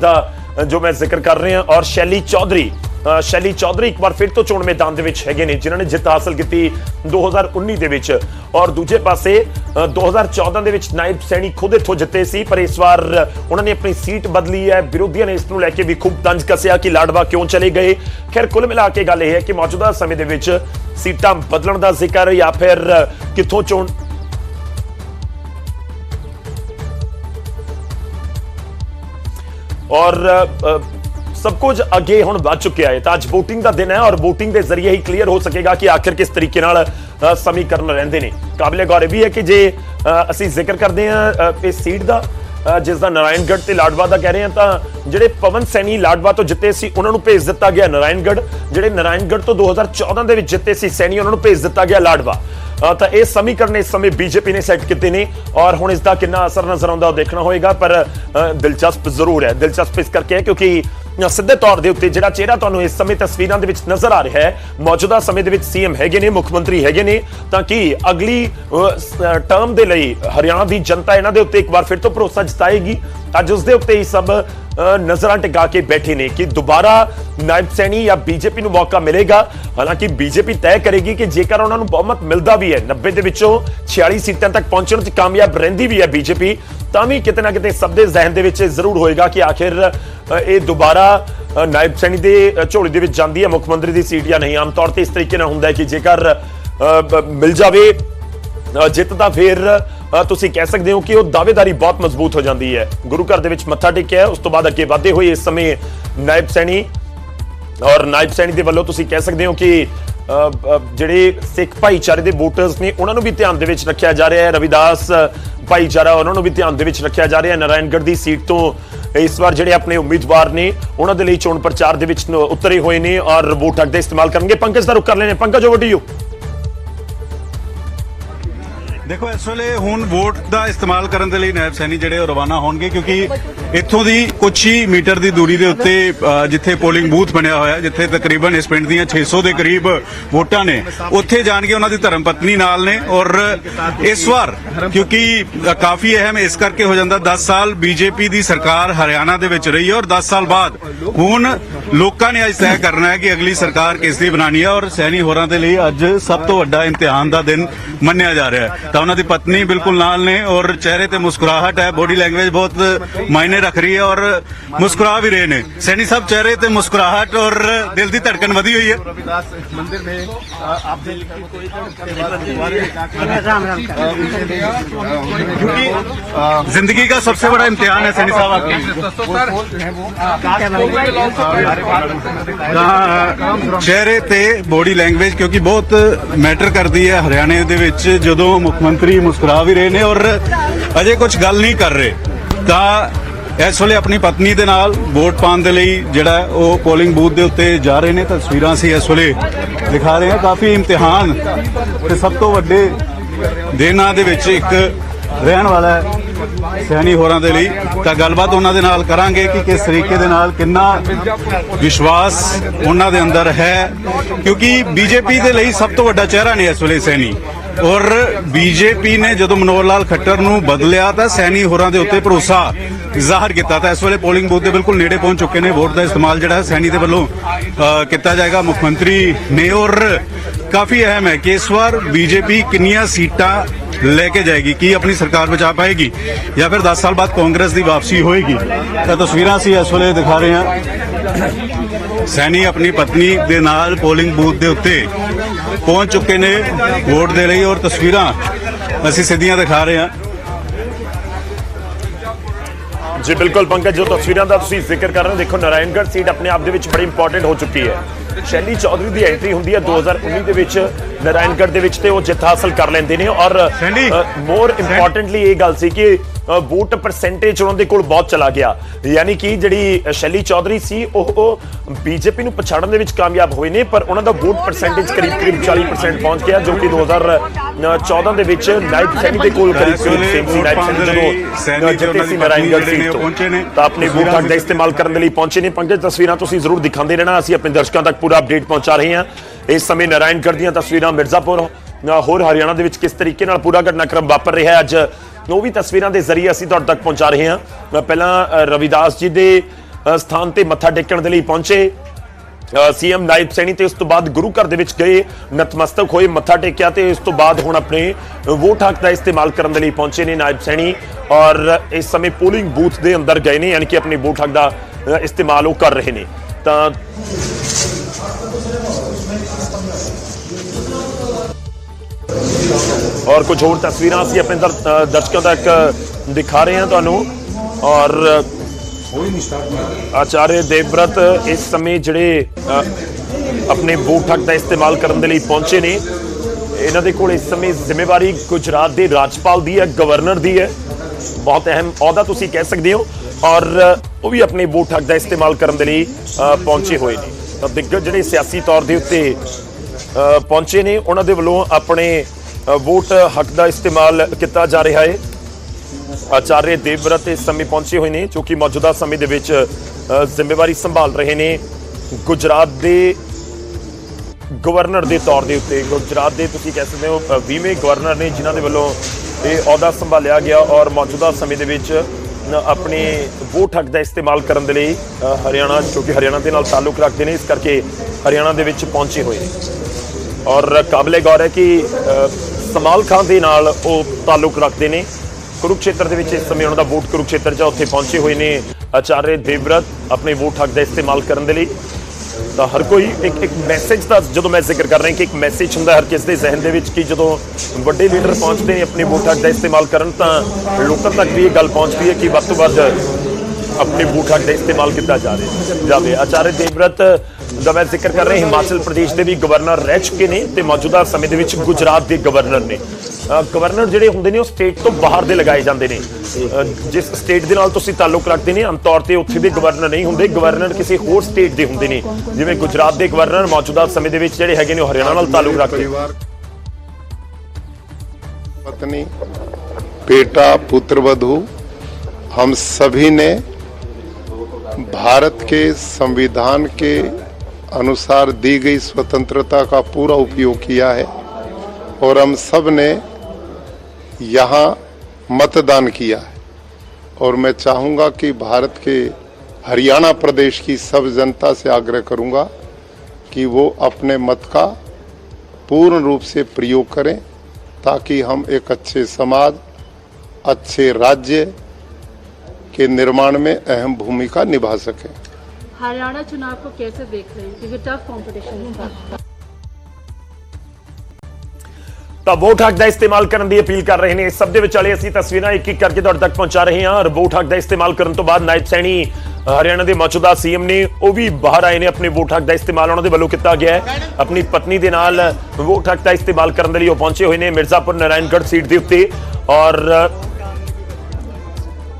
जिसका जो मैं जिक्र कर रहे हैं। और शैली चौधरी एक बार फिर तो चोण मैदान दे विच हैगे ने जिन्होंने जित हासिल की 2019 दे विच। और दूजे पासे 2014 दे विच नायब सैनी खुद इत्थों जिते सी, पर इस बार उन्होंने अपनी सीट बदली है। विरोधियों ने इसनूं लैके भी खूब तंज कसिया कि लाडवा क्यों चले गए। खैर कुल मिला के गल यह है कि मौजूदा समय दे विच सीटां बदलण दा जिक्र या फिर कित्थों चोण और सब कुछ अगे हुण वध चुकिया है। तो अज वोटिंग का दिन है और वोटिंग के जरिए ही क्लीयर हो सकेगा कि आखिर किस तरीके नाल समीकरण रहिंदे ने। काबिले गौर भी है कि जे असीं जिक्र करते हैं इस सीट का जिसका नारायणगढ़ ते लाडवा का कह रहे हैं, तो जिहड़े पवन सैनी लाडवा तो जिते सी उन्होंने भेज दिता गया नारायणगढ़, जिहड़े नारायणगढ़ तो 2014 दे विच जिते सी सैनी उन्होंने भेज दिता गया लाडवा। तो यह समीकरण इस समय बीजेपी ने सैट किए ने और हुण इसका कितना असर नजर आउंदा देखना होएगा। पर दिलचस्प जरूर है, दिलचस्प इस करके है क्योंकि सीधे तौर के उत्ते जिहड़ा चेहरा तुहानूं इस समय तस्वीरां दे विच नजर आ रहा है, मौजूदा समय दे विच सीएम हैगे ने, मुख मंत्री हैगे ने, ताकि अगली टर्म दे लई हरियाणा की जनता इन्हां दे उत्ते एक बार फिर तो भरोसा जताएगी। अज उसदे उत्ते ही सब नजरां टिका के बैठे ने कि दोबारा नायब सैनी या बीजेपी नूं मौका मिलेगा। हालांकि बीजेपी तय करेगी कि जेकर उन्होंने बहुमत मिलता भी है, 90 के विचों 46 सीटां तक पहुंचने कामयाब रहिंदी भी है बीजेपी, तां भी किते ना किते सब दे ज़हन दे विच जरूर होएगा कि आखिर ये दोबारा नायब सैनी दे झोली दे विच जांदी है मुख्यमंत्री की सीट या नहीं। आम तौर पर इस तरीके नाल हुंदा है कि जेकर मिल जाए जित तां फिर तुसीं कह सकते हो कि वो दावेदारी बहुत मजबूत हो जाती है। गुरु घर दे विच मत्था टेकिया, उस तो बाद अगे वाधे हुए इस समय नायब सैनी और नायब सैनी दे वल्लों तुसीं कह सकते हो कि जिहड़े सिख भाईचारे दे वोटर्स ने उन्होंने भी ध्यान दे विच रखिया जा रहा है। रविदास भाईचारा उन्होंने भी ध्यान दे विच रखिया जा रहा है। नारायणगढ़ की सीट तो इस बार जिहड़े अपने उम्मीदवार ने उन्होंने दे लई चोण प्रचार दे विच उतरे हुए ने और वोट हक दा इस्तेमाल करेंगे। पंकज दा रुख कर लेने। Pankaj over to you. देखो इस वे हुण वोट का इस्तेमाल करने के लिए नायब सैनी जिहड़े रवाना होणगे क्योंकि इत्थों की कुछ ही मीटर की दूरी के उत्ते जिथे पोलिंग बूथ बनया होया जिथे तकरीबन इस पिंड दीयां 600 के करीब वोटां ने उत्थे जाणगे उन्हां दी धर्म पत्नी नाल ने। और इस बार क्योंकि काफ़ी अहम इस करके हो जाता 10 साल बीजेपी की सरकार हरियाणा दे विच रही है और 10 साल बाद हुण लोकां ने अज तय करना है कि अगली सरकार किस दी बनानी है। और सैनी होरां दे लई अज सब तो वड्डा इम्तिहान का दिन मन्निया जा रहा है। तो उन्हां दी पत्नी बिल्कुल नाल ने और चेहरे ते मुस्कुराहट है, बॉडी लैंग्वेज बहुत मायने रख रही है और मुस्कुरा भी रहे ने। सैनी साहब चेहरे ते मुस्कुराहट और दिल की धड़कन वधी हुई है। मंदिर में क्योंकि जिंदगी का सबसे बड़ा इम्तिहान है सैनी साहब आपके चेहरे ते बॉडी लैंग्वेज क्योंकि बहुत मैटर करती है। हरियाणा दे विच जदों मुख्यमंत्री मुस्कुरा भी रहे ने और अजे कुछ गल नहीं कर रहे, तो इस वे अपनी पत्नी के नाल वोट पाने के लिए जोड़ा वो पोलिंग बूथ के उत्ते जा रहे हैं। तस्वीरां असीं इस वे दिखा रहे हैं। काफ़ी इम्तिहान ते सब तो वड्डे दिनां दे विच एक रहन वाला है सैनी होरां दे लई। तां गलबात उन्हां दे नाल करांगे कि किस तरीके दे नाल किन्ना विश्वास उन्हां दे अंदर है क्योंकि बीजेपी दे लई सब तो वड्डा चेहरा ने इस वेले सैनी। और बीजेपी ने जो मनोहर लाल खट्टर नूं बदलिया तो सैनी होरां दे उत्ते भरोसा जाहिर किया। तो इस वे पोलिंग बूथ के बिल्कुल नेड़े पहुंच चुके हैं। वोट का इस्तेमाल जो सैनी के वलों किया जाएगा मुख्यमंत्री ने। और काफ़ी अहम है कि इस बार बीजेपी कितनियां सीटां लेके जाएगी, कि अपनी सरकार बचा पाएगी या फिर 10 साल बाद कांग्रेस की वापसी होएगी। तो तस्वीरां असीं इस वे दिखा रहे हैं। सैनी अपनी पत्नी के नाल पोलिंग बूथ के उत्ते पहुंच चुके ने वोट दे लई और तस्वीरां असीं सीधियां दिखा रहे हैं। जी बिल्कुल पंकज, जो तस्वीरों का जिक्र कर रहे हो, देखो नारायणगढ़ सीट अपने आप दे बड़ी इंपॉर्टेंट हो चुकी है। शैली चौधरी की एंट्री होंदी है 2019 के नारायणगढ़ दे विच ते वो जित हासिल कर लेंदे ने। और मोर इंपॉर्टेंटली ये गल सी कि वोट परसेंटेज उन्होंने कोल बहुत चला गया, यानी कि जिहड़ी शैली चौधरी सी बीजेपी नूं पछाड़न दे विच कामयाब होए ने, पर उन्हां दा वोट परसेंटेज करीब 40% पहुंच गया, जो कि 2014 दे विच नायब सैनी दे कोल करीब सेम सी। नायब सैनी जदों जिते सी नारायणगढ़ सीट तो अपने वोट हक दा इस्तेमाल करने लई पहुंचे ने। पंकज तस्वीरां तुसीं जरूर दिखाते रहना, असीं अपने दर्शकों तक पूरा अपडेट पहुंचा रहे हैं। इस समय नारायणगढ़ दीयां तस्वीरां, मिर्जापुर होर हरियाणा दे विच किस तरीके नाल पूरा घटनाक्रम वापर रहा है, अज वो भी तस्वीरों के जरिए असीं तुहाडे तक पहुंचा रहे हैं। पहला रविदास जी दे ਸਥਾਨ ਤੇ ਮੱਥਾ ਟੇਕਣ ਦੇ ਲਈ ਪਹੁੰਚੇ। ਸੀਐਮ ਨਾਇਬ ਸੈਣੀ ਤੇ ਉਸ ਤੋਂ ਬਾਅਦ ਗੁਰੂ ਘਰ ਦੇ ਵਿੱਚ ਗਏ, ਨਤਮਸਤਕ ਹੋਏ, ਮੱਥਾ ਟੇਕਿਆ ਤੇ ਇਸ ਤੋਂ ਬਾਅਦ ਹੁਣ ਆਪਣੇ ਵੋਟ ਹੱਕ ਦਾ ਇਸਤੇਮਾਲ ਕਰਨ ਦੇ ਲਈ ਪਹੁੰਚੇ ਨੇ ਨਾਇਬ ਸੈਣੀ ਔਰ ਇਸ ਸਮੇਂ ਪੋਲਿੰਗ ਬੂਥ ਦੇ ਅੰਦਰ ਗਏ ਨੇ, ਯਾਨੀ ਕਿ ਆਪਣੇ ਵੋਟ ਹੱਕ ਦਾ ਇਸਤੇਮਾਲ ਉਹ ਕਰ ਰਹੇ ਨੇ। ਤਾਂ और कुछ होर तस्वीरां असीं अपने दर्शकों तक दिखा रहे हैं तुहानूं। और आचार्य देवव्रत इस समय जिहड़े अपने वोट हक का इस्तेमाल करने के लिए पहुंचे ने, इन्हां दे कोल इस समय जिम्मेवारी गुजरात के राज्यपाल की है, गवर्नर की है, बहुत अहम अहुदा तुसीं कह सकते हो। और वो भी अपने वोट हक का इस्तेमाल करने के लिए पहुंचे हुए हैं। तो दिग्गज जिहड़े सियासी तौर के उत्ते पहुंचे ने, उन्हां दे वल्लों अपने वोट हक का इस्तेमाल किया जा रहा है। आचार्य देवव्रत इस समय पहुंचे हुए हैं, जो कि मौजूदा समय दे विच जिम्मेवारी संभाल रहे हैं गुजरात के गवर्नर के तौर के उत्ते। गुजरात के तुसीं कह सकते हो 20वें गवर्नर ने जिन्हां दे वल्लों यह अहुदा संभालिया गया और मौजूदा समय दे विच अपने वोट हक का इस्तेमाल करने के लिए हरियाणा, जो कि हरियाणा के नाल ताल्लुक रखते हैं, इस करके हरियाणा के विच पहुंचे हुए हैं। और काबिले गौर है कि समाल खान के नाल वो ताल्लुक रखते हैं। कुरुक्षेत्र के इस समय उन्होंने वोट कुरुक्षेत्र चा उत्थे पहुंचे हुए ने आचार्य देवव्रत अपने वोट हक का इस्तेमाल करने के लिए। तो हर कोई एक मैसेज का जो मैं जिक्र कर रहा कि एक मैसेज होंगे हर किसी के जहन दे विच कि जो बड़े लीडर पहुंचते हैं अपने वोट हक का इस्तेमाल करन, तो लोगों तक भी ये गल पहुंचती है कि वध तो वध अपने वोट हक का इस्तेमाल किया जाए। आचार्य देवव्रत का मैं जिक्र कर रहे हिमाचल प्रदेश के भी गवर्नर रह चुके हैं तो मौजूदा समय के विच गुजरात के गवर्नर ने। गवर्नर जिहड़े हुंदे ने स्टेट तो बाहर दे लगाए जाते हैं। जिस स्टेट के नाल तुसीं ताल्लुक रखते हैं आम तौर पर उत्थे दे गवर्नर नहीं होंदे, गवर्नर किसी होर स्टेट के होंदे ने। जिवें गुजरात के गवर्नर मौजूदा समय के विच जिहड़े हैगे ने हरियाणा नाल ताल्लुक रखते हैं। पत्नी, बेटा, पुत्रवधू, हम सभी ने भारत के संविधान के अनुसार दी गई स्वतंत्रता का पूरा उपयोग किया है और हम सब ने यहाँ मतदान किया है। और मैं चाहूँगा कि भारत के हरियाणा प्रदेश की सब जनता से आग्रह करूँगा कि वो अपने मत का पूर्ण रूप से प्रयोग करें ताकि हम एक अच्छे समाज, अच्छे राज्य के निर्माण में अहम भूमिका निभा सकें। हरियाणा चुनाव को कैसे देख रहे हैं, क्योंकि टफ कंपटीशन है। तो वोट हक का इस्तेमाल करने की अपील कर रहे हैं। इस सब दे विच वाले असीं तस्वीरां एक एक करके तुहाडे तक पहुंचा रहे हैं। और वोट हक का इस्तेमाल करने तो बाद नायब सैनी हरियाणा के मौजूदा सीएम ने वो भी बाहर आए ने, अपने वोट हक का इस्तेमाल उन्होंने वालों किया गया है। अपनी पत्नी के नाल वोट हक का इस्तेमाल करने के लिए पहुंचे हुए हैं मिर्जापुर नारायणगढ़ सीट के उत्ते। और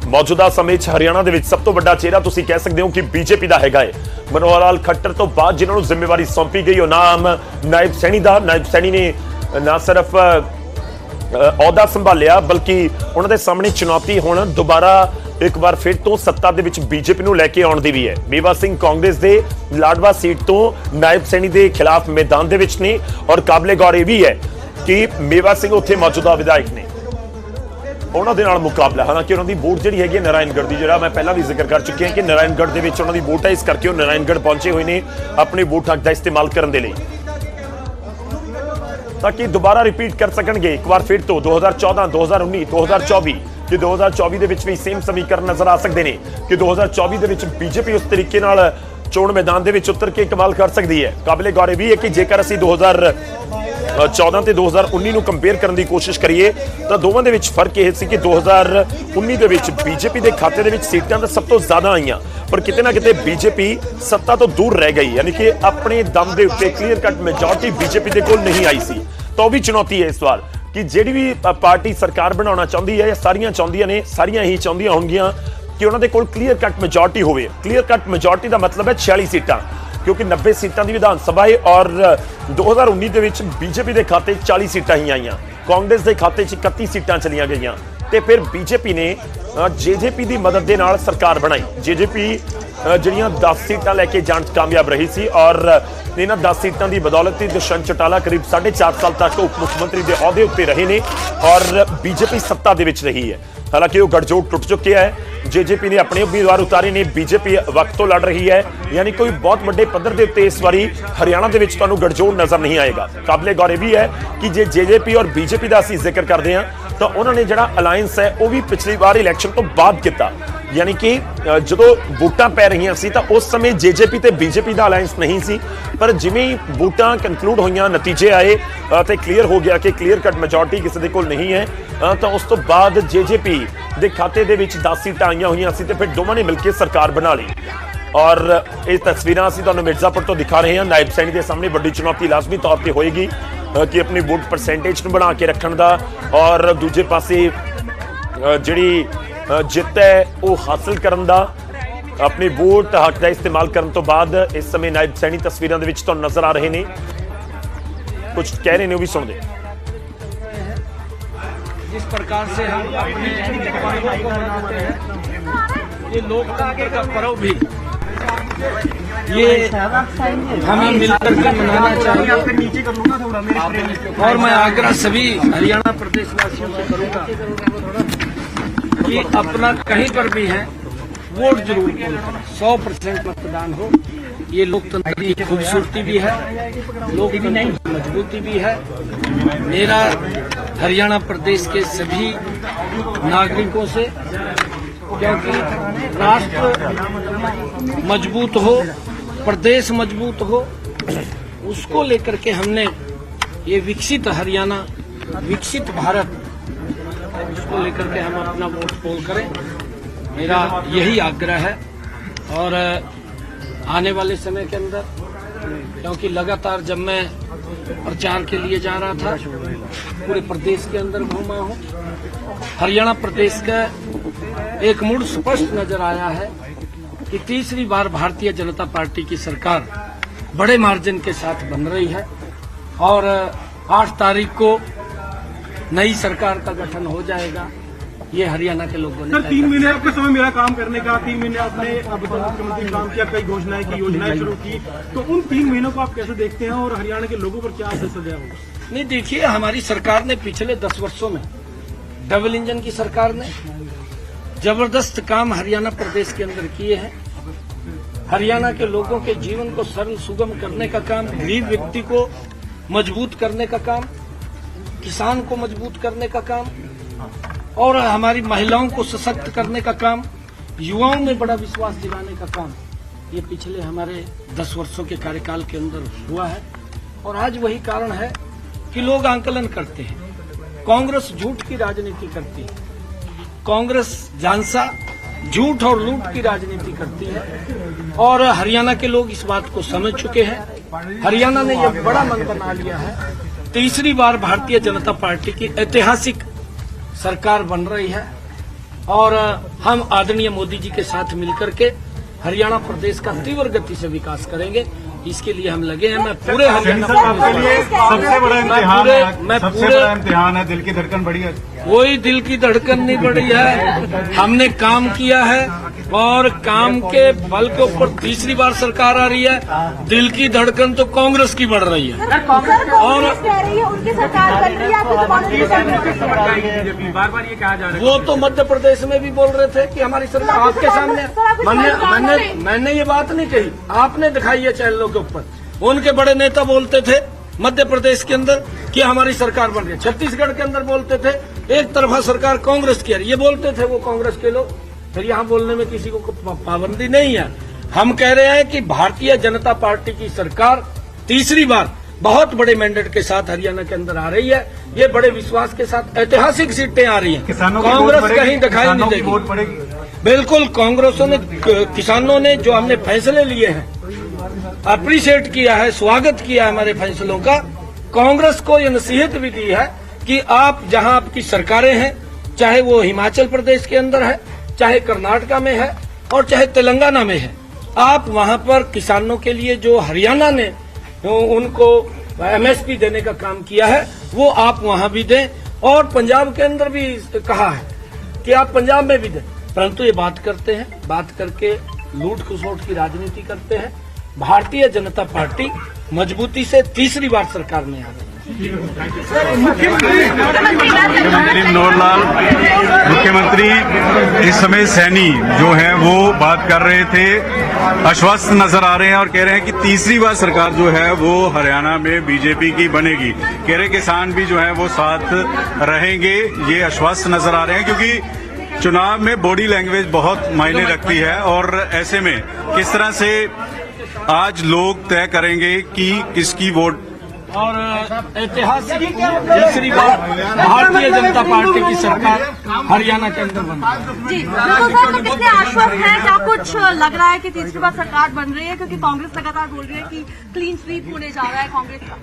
मौजूदा समय हरियाणा के सब तो बड़ा चेहरा तुसीं कह सकते हो कि बीजेपी का हैगा है। मनोहर लाल खट्टर तो बाद जिन्होंने जिम्मेवारी सौंपी गई वो नाम नायब सैनी का। नायब सैनी ने ना सिर्फ अहुदा संभालिया बल्कि उन्होंने सामने चुनौती हुण दोबारा एक बार फिर तो सत्ता दे विच बीजेपी नूं लैके आउण दी भी है। मेवा सिंह कांग्रेस दे लाडवा सीट तो नायब सैनी के खिलाफ मैदान दे विच ने। और काबिले गौर यह भी है कि मेवा सिंह उत्थे मौजूदा विधायक ने, उन्होंने नाल मुकाबला। हालांकि उन्होंने वोट जी है नारायणगढ़ की, जो मैं पहला भी जिक्र कर चुकी हैं कि नारायणगढ़ के उन्होंने वोट है, इस करके वो नारायणगढ़ पहुंचे हुए हैं अपने वोट हक का इस्तेमाल करने के लिए ताकि दोबारा रिपीट कर सकेंगे एक बार फिर तो 2014, 2019, 2024 कि 2024 के भी सेम समीकरण नजर आ सकते हैं कि 2024 के बीजेपी उस तरीके नाल चोण मैदान के उतर के कमाल कर सकती है। काबिले गौर यह भी है कि जेकर असीं 2014 ते 2019 ਨੂੰ ਕੰਪੇਅਰ ਕਰਨ ਦੀ ਕੋਸ਼ਿਸ਼ ਕਰੀਏ ਤਾਂ ਦੋਵਾਂ ਦੇ ਵਿੱਚ ਫਰਕ ਇਹ ਸੀ ਕਿ 2019 ਦੇ ਵਿੱਚ ਬੀਜੇਪੀ ਦੇ ਖਾਤੇ ਦੇ ਵਿੱਚ ਸੀਟਾਂ ਤਾਂ ਸਭ ਤੋਂ ਜ਼ਿਆਦਾ ਆਈਆਂ ਪਰ ਕਿਤੇ ਨਾ ਕਿਤੇ ਬੀਜੇਪੀ ਸੱਤਾ ਤੋਂ ਦੂਰ ਰਹਿ ਗਈ, ਯਾਨੀ ਕਿ ਆਪਣੇ ਦਮ ਦੇ ਉੱਤੇ ਕਲੀਅਰ ਕੱਟ ਮੈਜੋਰਟੀ ਬੀਜੇਪੀ ਦੇ ਕੋਲ ਨਹੀਂ ਆਈ ਸੀ। ਤਾਂ ਉਹ ਵੀ ਚੁਣੌਤੀ ਹੈ ਇਸ ਵਾਰ ਕਿ ਜਿਹੜੀ ਵੀ ਪਾਰਟੀ ਸਰਕਾਰ ਬਣਾਉਣਾ ਚਾਹੁੰਦੀ ਹੈ ਜਾਂ ਸਾਰੀਆਂ ਚਾਹੁੰਦੀਆਂ ਨੇ, ਸਾਰੀਆਂ ਹੀ ਚਾਹੁੰਦੀਆਂ ਹੋਣਗੀਆਂ ਕਿ ਉਹਨਾਂ ਦੇ ਕੋਲ ਕਲੀਅਰ ਕੱਟ ਮੈਜੋਰਟੀ ਹੋਵੇ। ਕਲੀਅਰ ਕੱਟ ਮੈਜੋਰਟੀ ਦਾ ਮਤਲਬ ਹੈ 46 ਸੀਟਾਂ, क्योंकि 90 सीटां की विधान सभा है और 2019 के विच बीजेपी के खाते 40 सीटां ही आईयां, कांग्रेस के खाते 31 सीटां चलियां गईयां ते फिर बीजेपी ने जेजेपी की मदद के नाल सरकार बनाई। जेजेपी जिहड़ियां 10 सीटां लैके जाण कामयाब रही सी और इन्हां 10 सीटां की बदौलत ही दुष्यंत चौटाला करीब 4.5 साल तक उप मुख्यमंत्री के अहुदे उत्ते रहे ने और बीजेपी सत्ता दे विच रही है। हालांकि वो गठजोड़ टुट चुके हैं ਜੇਜੇਪੀ ਨੇ ਆਪਣੇ ਉਮੀਦਵਾਰ ਉਤਾਰੇ ਨੇ, ਬੀਜੇਪੀ ਵਕਤ ਤੋਂ ਲੜ ਰਹੀ ਹੈ। ਯਾਨੀ ਕੋਈ ਬਹੁਤ ਵੱਡੇ ਪੱਧਰ ਦੇ ਉੱਤੇ ਇਸ ਵਾਰੀ ਹਰਿਆਣਾ ਦੇ ਵਿੱਚ ਤੁਹਾਨੂੰ ਗਠਜੋੜ ਨਜ਼ਰ ਨਹੀਂ ਆਏਗਾ। ਕਾਬਲੇ ਗੌਰ ਇਹ ਵੀ ਹੈ ਕਿ ਜੇ ਜੇਜੇਪੀ ਔਰ ਬੀਜੇਪੀ ਦਾ ਅਸੀਂ ਜ਼ਿਕਰ ਕਰਦੇ ਹਾਂ ਤਾਂ ਉਹਨਾਂ ਨੇ ਜਿਹੜਾ ਅਲਾਈਅੰਸ ਹੈ ਉਹ ਵੀ ਪਿਛਲੀ ਵਾਰ ਇਲੈਕਸ਼ਨ ਤੋਂ ਬਾਅਦ ਕੀਤਾ। ਯਾਨੀ ਕਿ ਜਦੋਂ ਵੋਟਾਂ ਪੈ ਰਹੀਆਂ ਸੀ ਤਾਂ ਉਸ ਸਮੇਂ ਜੇਜੇਪੀ ਤੇ ਬੀਜੇਪੀ ਦਾ ਅਲਾਈਅੰਸ ਨਹੀਂ ਸੀ, ਪਰ ਜਿਵੇਂ ਹੀ ਵੋਟਾਂ ਕਨਕਲੂਡ ਹੋਈਆਂ, ਨਤੀਜੇ ਆਏ ਤੇ ਕਲੀਅਰ ਹੋ ਗਿਆ ਕਿ ਕਲੀਅਰ ਕੱਟ ਮੈਜੋਰਟੀ ਕਿਸੇ ਦੇ ਕੋਲ ਨਹੀਂ ਹੈ, ਤਾਂ ਉਸ ਤੋਂ ਬਾਅਦ ਜੇਜੇਪੀ ਦੇ ਖਾਤੇ ਦੇ ਵਿੱਚ 10 ਸੀਟਾਂ ਆਈਆਂ ਹੋਈਆਂ ਸੀ ਤੇ ਫਿਰ ਦੋਵਾਂ ਨੇ ਮਿਲ ਕੇ ਸਰਕਾਰ ਬਣਾ ਲਈ। ਔਰ ਇਹ ਤਸਵੀਰਾਂ ਅਸੀਂ ਤੁਹਾਨੂੰ ਮਿਰਜ਼ਾਪੁਰ ਤੋਂ ਦਿਖਾ ਰਹੇ ਹਾਂ। ਨਾਇਬ ਸੈਣੀ ਦੇ ਸਾਹਮਣੇ ਵੱਡੀ ਚੁਣੌਤੀ ਲਾਜ਼ਮੀ ਤੌਰ ਤੇ ਹੋਏਗੀ ਕਿ ਆਪਣੀ ਵੋਟ ਪਰਸੈਂਟੇਜ ਨੂੰ ਬਣਾ ਕੇ ਰੱਖਣ ਦਾ, ਔਰ ਦੂਜੇ ਪਾਸੇ ਜਿਹੜੀ ਜਿੱਤ ਹੈ ਉਹ ਹਾਸਲ ਕਰਨ ਦਾ, ਆਪਣੀ ਵੋਟ ਹੱਕ ਦਾ ਇਸਤੇਮਾਲ ਕਰਨ ਤੋਂ ਬਾਅਦ ਇਸ ਸਮੇਂ ਨਾਇਬ ਸੈਣੀ ਤਸਵੀਰਾਂ ਦੇ ਵਿੱਚ ਤੁਹਾਨੂੰ ਨਜ਼ਰ ਆ ਰਹੇ ਨੇ। ਕੁਝ ਕਹਿ ਰਹੇ ਨੇ, ਉਹ ਵੀ ਸੁਣਦੇ। जिस प्रकार से हम अपने पर्वों को मनाते हैं, ये लोकतंत्र का पर्व भी ये हमें मिलकर के मनाना चाहिए। और मैं आग्रह सभी हरियाणा प्रदेश वासियों से करूंगा कि अपना कहीं पर भी है वोट जरूर करें। 100% मतदान हो। ये लोकतंत्र की खूबसूरती भी है, लोकतंत्र की मजबूती भी है। मेरा हरियाणा प्रदेश के सभी नागरिकों से, क्योंकि राष्ट्र मजबूत हो, प्रदेश मजबूत हो, उसको लेकर के हमने ये विकसित हरियाणा, विकसित भारत, उसको लेकर के हम अपना वोट पोल करें। मेरा यही आग्रह है। और आने वाले समय के अंदर, क्योंकि लगातार जब मैं प्रचार के लिए जा रहा था पूरे प्रदेश के अंदर घूमा हूं, हरियाणा प्रदेश का एक मूड स्पष्ट नजर आया है कि तीसरी बार भारतीय जनता पार्टी की सरकार बड़े मार्जिन के साथ बन रही है। और 8 तारीख को नई सरकार का गठन हो जाएगा। ये हरियाणा के लोगों ने सर 3 महीने आपका समय मिला काम करने का। 3 महीने आपने मुख्यमंत्री काम किया, कई घोषणाएं की, योजनाएं शुरू की, तो उन 3 महीनों को आप कैसे देखते हैं और हरियाणा के लोगों पर क्या असर सजा होगा? नहीं, देखिए, हमारी सरकार ने पिछले 10 वर्षों में, डबल इंजन की सरकार ने जबरदस्त काम हरियाणा प्रदेश के अंदर किए हैं। हरियाणा के लोगों के जीवन को सरल सुगम करने का काम, गरीब व्यक्ति को मजबूत करने का काम, किसान को मजबूत करने का काम, और हमारी महिलाओं को सशक्त करने का काम, युवाओं में बड़ा विश्वास दिलाने का काम, ये पिछले हमारे 10 वर्षों के कार्यकाल के अंदर हुआ है। और आज वही कारण है कि लोग आंकलन करते हैं। कांग्रेस झूठ की राजनीति करती है, कांग्रेस झांसा, झूठ और लूट की राजनीति करती है। और हरियाणा के लोग इस बात को समझ चुके हैं। हरियाणा ने यह बड़ा मन बना लिया है, तीसरी बार भारतीय जनता पार्टी की ऐतिहासिक सरकार बन रही है। और हम आदरणीय मोदी जी के साथ मिलकर के हरियाणा प्रदेश का तीव्र गति से विकास करेंगे। इसके लिए हम लगे हैं। मैं पूरे हरियाणा आपके लिए सबसे बड़ा इम्तिहान है, दिल की धड़कन बढ़ी है। कोई दिल की धड़कन नहीं बढ़ी है। हमने काम किया है और काम के बल के ऊपर तीसरी बार सरकार आ रही है। दिल की धड़कन तो कांग्रेस की बढ़ रही है। और उनकी सरकार बन रही है, बार-बार ये कहा जा रहा है। वो तो मध्य प्रदेश में भी बोल रहे थे कि हमारी सरकार आपके सामने। मैंने ये बात नहीं कही, आपने दिखाई है चैनलों के ऊपर। उनके बड़े नेता बोलते थे मध्य प्रदेश के अंदर कि हमारी सरकार बन रही है। छत्तीसगढ़ के अंदर बोलते थे एक तरफा सरकार कांग्रेस की है, ये बोलते थे वो कांग्रेस के लोग। फिर यहाँ बोलने में किसी को पाबंदी नहीं है। हम कह रहे हैं कि भारतीय जनता पार्टी की सरकार तीसरी बार बहुत बड़े मैंडेट के साथ हरियाणा के अंदर आ रही है। ये बड़े विश्वास के साथ ऐतिहासिक सीटें आ रही हैं। कांग्रेस कहीं दिखाई नहीं देगी। बिल्कुल, किसानों ने जो हमने फैसले लिए हैं अप्रिशिएट किया है, स्वागत किया है हमारे फैसलों का। कांग्रेस को यह नसीहत भी दी है कि आप जहां आपकी सरकारें हैं, चाहे वो हिमाचल प्रदेश के अंदर है, चाहे कर्नाटका में है और चाहे तेलंगाना में है, आप वहां पर किसानों के लिए जो हरियाणा ने उनको एमएसपी देने का काम किया है वो आप वहां भी दें। और पंजाब के अंदर भी कहा है कि आप पंजाब में भी दें। परंतु ये बात करते हैं, बात करके लूट खसोट की राजनीति करते हैं। भारतीय जनता पार्टी मजबूती से तीसरी बार सरकार में आ रही है। मनोहर मुख्यमंत्री इस समय सैनी जो है वो बात कर रहे थे, आश्वस्त नजर आ रहे हैं और कह रहे हैं कि तीसरी बार सरकार जो है वो हरियाणा में बीजेपी की बनेगी। कह रहे किसान भी जो है वो साथ रहेंगे, ये आश्वस्त नजर आ रहे हैं क्योंकि चुनाव में बॉडी लैंग्वेज बहुत मायने रखती है और ऐसे में किस तरह से आज लोग तय करेंगे कि किसकी वोट। और ऐतिहासिक तीसरी बार भारतीय जनता पार्टी की सरकार हरियाणा के अंदर बनी। जी बिल्कुल सर, तो कितने आश्वस्त हैं? क्या कुछ लग रहा है कि तीसरी बार सरकार बन रही है? क्योंकि कांग्रेस लगातार बोल रही है कि क्लीन स्वीप होने जा रहा है कांग्रेस का।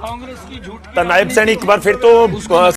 कांग्रेस की झूठ ਤਾਂ ਨਾਇਬ ਸੈਣੀ ਇੱਕ ਵਾਰ ਫਿਰ ਤੋਂ